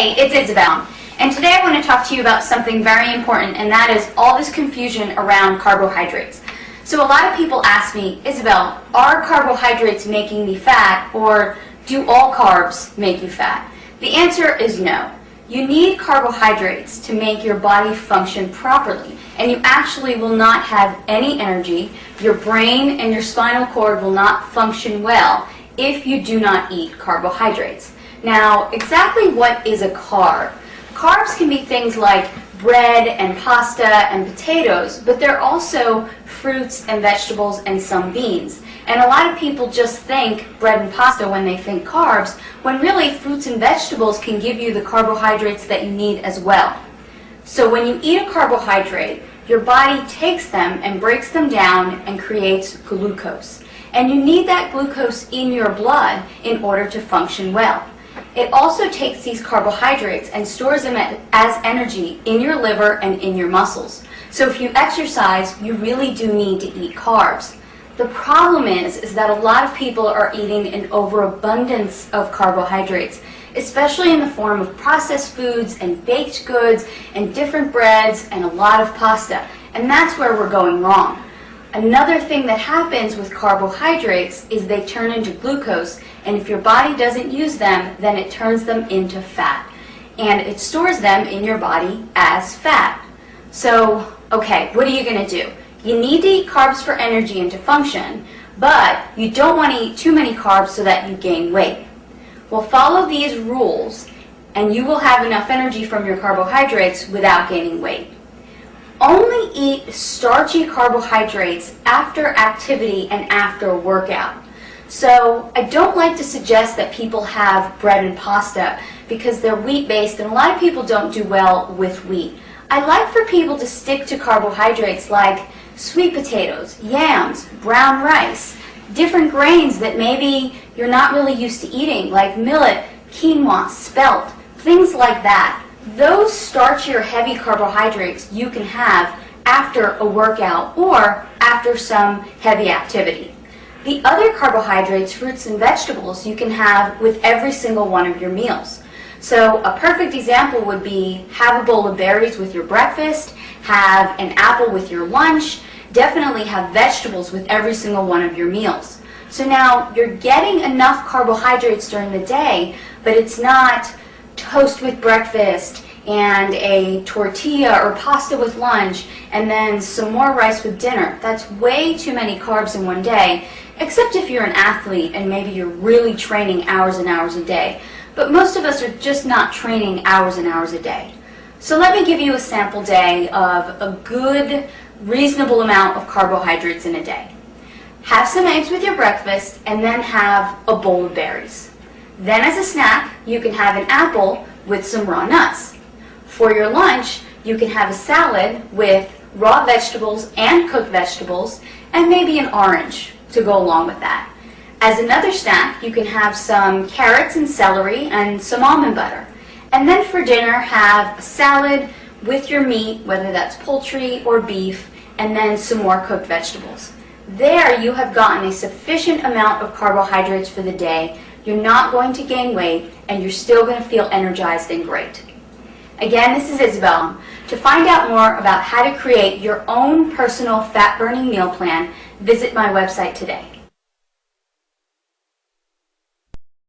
Hey, it's Isabel, and today I want to talk to you about something very important, and that is all this confusion around carbohydrates. So a lot of people ask me, Isabel, are carbohydrates making me fat, or do all carbs make you fat? The answer is no. You need carbohydrates to make your body function properly, and you actually will not have any energy. Your brain and your spinal cord will not function well if you do not eat carbohydrates. Now, exactly what is a carb? Carbs can be things like bread and pasta and potatoes, but they're also fruits and vegetables and some beans. And a lot of people just think bread and pasta when they think carbs, when really fruits and vegetables can give you the carbohydrates that you need as well. So when you eat a carbohydrate, your body takes them and breaks them down and creates glucose. And you need that glucose in your blood in order to function well. It also takes these carbohydrates and stores them as energy in your liver and in your muscles. So if you exercise, you really do need to eat carbs. The problem is that a lot of people are eating an overabundance of carbohydrates, especially in the form of processed foods and baked goods and different breads and a lot of pasta. And that's where we're going wrong. Another thing that happens with carbohydrates is they turn into glucose, and if your body doesn't use them, then it turns them into fat. And it stores them in your body as fat. So, okay, what are you going to do? You need to eat carbs for energy and to function, but you don't want to eat too many carbs so that you gain weight. Well, follow these rules, and you will have enough energy from your carbohydrates without gaining weight. Only eat starchy carbohydrates after activity and after a workout. So I don't like to suggest that people have bread and pasta because they're wheat-based, and a lot of people don't do well with wheat. I like for people to stick to carbohydrates like sweet potatoes, yams, brown rice, different grains that maybe you're not really used to eating, like millet, quinoa, spelt, things like that. Those starchy or heavy carbohydrates you can have after a workout or after some heavy activity. The other carbohydrates, fruits and vegetables, you can have with every single one of your meals. So a perfect example would be have a bowl of berries with your breakfast, have an apple with your lunch, definitely have vegetables with every single one of your meals. So now you're getting enough carbohydrates during the day, but it's not toast with breakfast and a tortilla or pasta with lunch and then some more rice with dinner. That's way too many carbs in one day, except if you're an athlete and maybe you're really training hours and hours a day. But most of us are just not training hours and hours a day. So let me give you a sample day of a good, reasonable amount of carbohydrates in a day. Have some eggs with your breakfast and then have a bowl of berries. Then as a snack, you can have an apple with some raw nuts. For your lunch, you can have a salad with raw vegetables and cooked vegetables and maybe an orange to go along with that. As another snack, you can have some carrots and celery and some almond butter. And then for dinner, have a salad with your meat, whether that's poultry or beef, and then some more cooked vegetables. There you have gotten a sufficient amount of carbohydrates for the day. You're not going to gain weight, and you're still going to feel energized and great. Again, this is Isabel. To find out more about how to create your own personal fat-burning meal plan, visit my website today.